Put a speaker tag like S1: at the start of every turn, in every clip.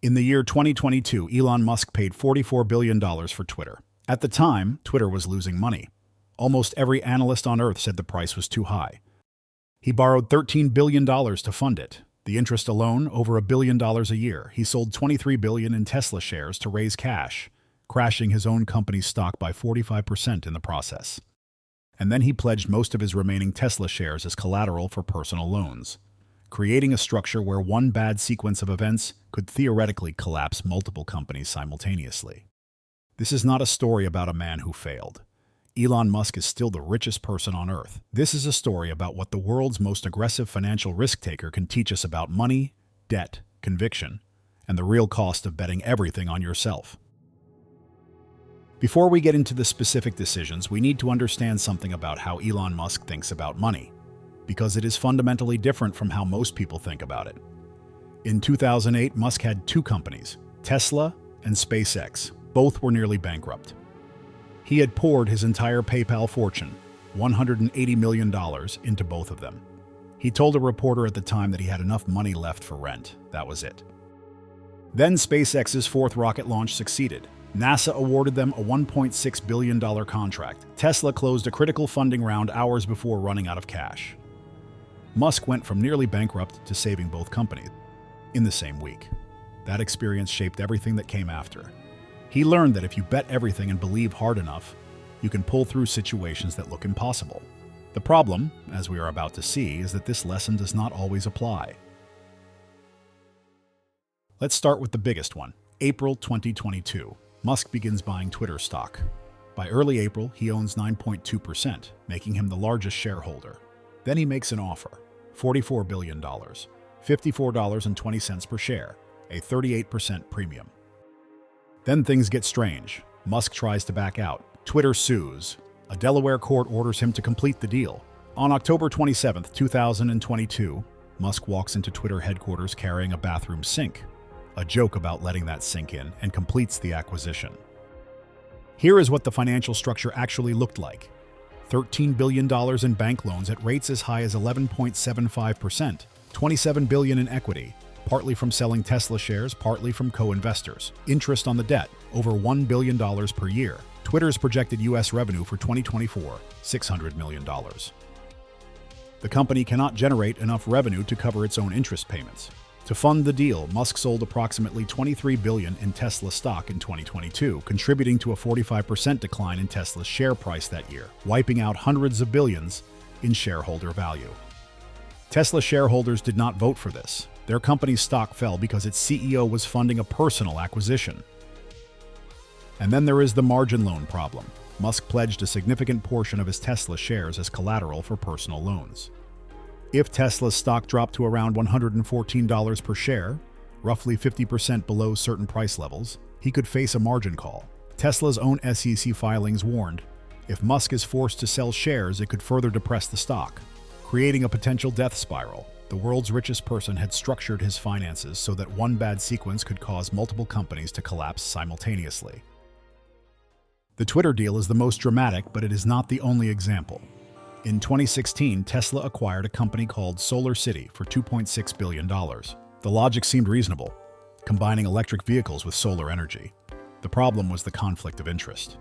S1: In the year 2022, Elon Musk paid $44 billion for Twitter. At the time, Twitter was losing money. Almost every analyst on Earth said the price was too high. He borrowed $13 billion to fund it. The interest alone, over $1 billion a year. He sold $23 billion in Tesla shares to raise cash, crashing his own company's stock by 45% in the process. And then he pledged most of his remaining Tesla shares as collateral for personal loans, creating a structure where one bad sequence of events could theoretically collapse multiple companies simultaneously. This is not a story about a man who failed. Elon Musk is still the richest person on Earth. This is a story about what the world's most aggressive financial risk-taker can teach us about money, debt, conviction, and the real cost of betting everything on yourself. Before we get into the specific decisions, we need to understand something about how Elon Musk thinks about money, because it is fundamentally different from how most people think about it. In 2008, Musk had two companies, Tesla and SpaceX. Both were nearly bankrupt. He had poured his entire PayPal fortune, $180 million, into both of them. He told a reporter at the time that he had enough money left for rent. That was it. Then SpaceX's fourth rocket launch succeeded. NASA awarded them a $1.6 billion contract. Tesla closed a critical funding round hours before running out of cash. Musk went from nearly bankrupt to saving both companies in the same week. That experience shaped everything that came after. He learned that if you bet everything and believe hard enough, you can pull through situations that look impossible. The problem, as we are about to see, is that this lesson does not always apply. Let's start with the biggest one. April 2022. Musk begins buying Twitter stock. By early April, he owns 9.2%, making him the largest shareholder. Then he makes an offer, $44 billion, $54.20 per share, a 38% premium. Then things get strange. Musk tries to back out. Twitter sues. A Delaware court orders him to complete the deal. On October 27, 2022, Musk walks into Twitter headquarters carrying a bathroom sink, a joke about letting that sink in, and completes the acquisition. Here is what the financial structure actually looked like. $13 billion in bank loans at rates as high as 11.75%, $27 billion in equity, partly from selling Tesla shares, partly from co-investors. Interest on the debt, over $1 billion per year. Twitter's projected U.S. revenue for 2024, $600 million. The company cannot generate enough revenue to cover its own interest payments. To fund the deal, Musk sold approximately $23 billion in Tesla stock in 2022, contributing to a 45% decline in Tesla's share price that year, wiping out hundreds of billions in shareholder value. Tesla shareholders did not vote for this. Their company's stock fell because its CEO was funding a personal acquisition. And then there is the margin loan problem. Musk pledged a significant portion of his Tesla shares as collateral for personal loans. If Tesla's stock dropped to around $114 per share, roughly 50% below certain price levels, he could face a margin call. Tesla's own SEC filings warned, if Musk is forced to sell shares, it could further depress the stock, creating a potential death spiral. The world's richest person had structured his finances so that one bad sequence could cause multiple companies to collapse simultaneously. The Twitter deal is the most dramatic, but it is not the only example. In 2016, Tesla acquired a company called SolarCity for $2.6 billion. The logic seemed reasonable, combining electric vehicles with solar energy. The problem was the conflict of interest.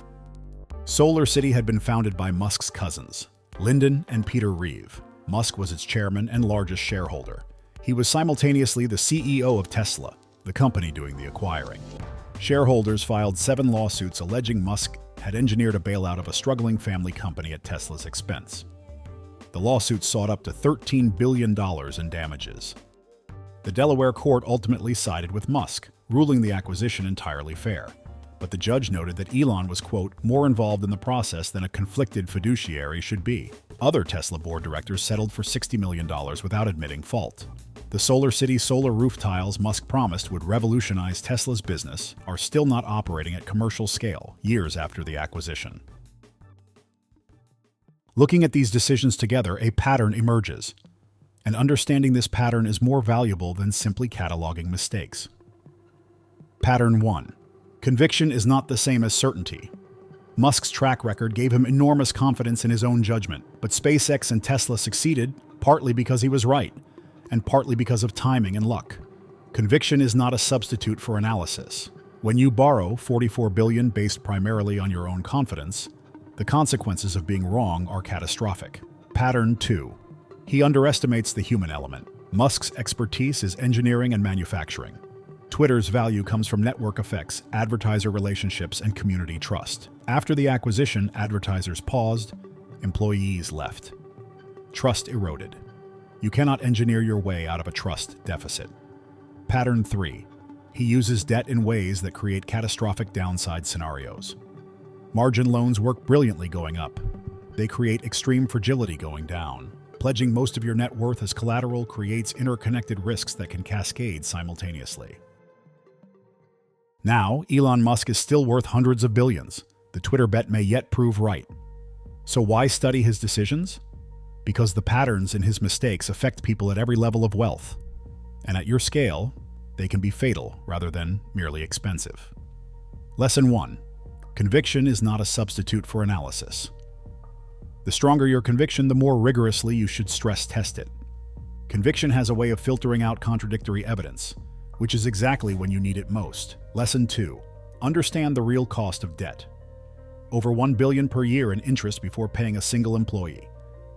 S1: SolarCity had been founded by Musk's cousins, Lyndon and Peter Reeve. Musk was its chairman and largest shareholder. He was simultaneously the CEO of Tesla, the company doing the acquiring. Shareholders filed 7 lawsuits alleging Musk had engineered a bailout of a struggling family company at Tesla's expense. The lawsuits sought up to $13 billion in damages. The Delaware court ultimately sided with Musk, ruling the acquisition entirely fair. But the judge noted that Elon was, quote, more involved in the process than a conflicted fiduciary should be. Other Tesla board directors settled for $60 million without admitting fault. The SolarCity solar roof tiles Musk promised would revolutionize Tesla's business are still not operating at commercial scale, years after the acquisition. Looking at these decisions together, a pattern emerges. And understanding this pattern is more valuable than simply cataloging mistakes. Pattern 1. Conviction is not the same as certainty. Musk's track record gave him enormous confidence in his own judgment, but SpaceX and Tesla succeeded partly because he was right, and partly because of timing and luck. Conviction is not a substitute for analysis. When you borrow $44 billion based primarily on your own confidence, the consequences of being wrong are catastrophic. Pattern 2. He underestimates the human element. Musk's expertise is engineering and manufacturing. Twitter's value comes from network effects, advertiser relationships, and community trust. After the acquisition, advertisers paused, employees left. Trust eroded. You cannot engineer your way out of a trust deficit. Pattern 3. He uses debt in ways that create catastrophic downside scenarios. Margin loans work brilliantly going up. They create extreme fragility going down. Pledging most of your net worth as collateral creates interconnected risks that can cascade simultaneously. Now, Elon Musk is still worth hundreds of billions. The Twitter bet may yet prove right. So why study his decisions? Because the patterns in his mistakes affect people at every level of wealth. And at your scale, they can be fatal rather than merely expensive. Lesson 1. Conviction is not a substitute for analysis. The stronger your conviction, the more rigorously you should stress test it. Conviction has a way of filtering out contradictory evidence, which is exactly when you need it most. Lesson 2. Understand the real cost of debt. Over $1 billion per year in interest before paying a single employee.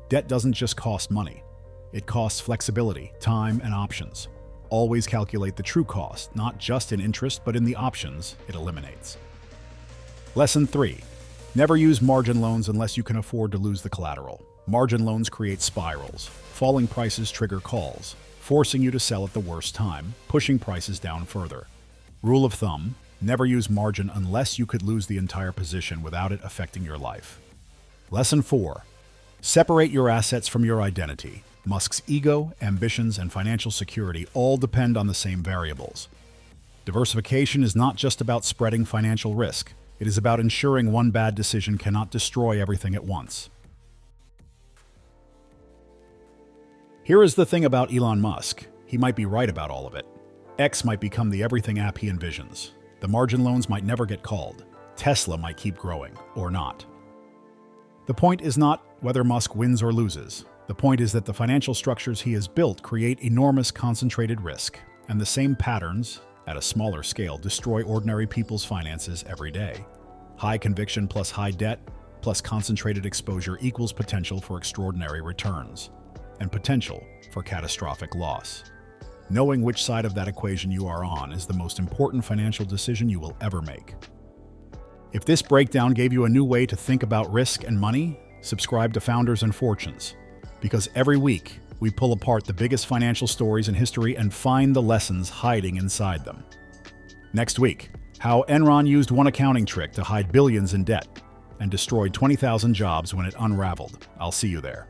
S1: Debt doesn't just cost money. It costs flexibility, time, and options. Always calculate the true cost, not just in interest, but in the options it eliminates. Lesson 3. Never use margin loans unless you can afford to lose the collateral. Margin loans create spirals. Falling prices trigger calls, forcing you to sell at the worst time, pushing prices down further. Rule of thumb: never use margin unless you could lose the entire position without it affecting your life. Lesson 4. Separate your assets from your identity. Musk's ego, ambitions, and financial security all depend on the same variables. Diversification is not just about spreading financial risk. It is about ensuring one bad decision cannot destroy everything at once. Here is the thing about Elon Musk. He might be right about all of it. X might become the everything app he envisions. The margin loans might never get called. Tesla might keep growing, or not. The point is not whether Musk wins or loses. The point is that the financial structures he has built create enormous concentrated risk, and the same patterns, at a smaller scale, destroy ordinary people's finances every day. High conviction plus high debt plus concentrated exposure equals potential for extraordinary returns, and potential for catastrophic loss. Knowing which side of that equation you are on is the most important financial decision you will ever make. If this breakdown gave you a new way to think about risk and money, subscribe to Founders and Fortunes. Because every week, we pull apart the biggest financial stories in history and find the lessons hiding inside them. Next week, how Enron used one accounting trick to hide billions in debt and destroyed 20,000 jobs when it unraveled. I'll see you there.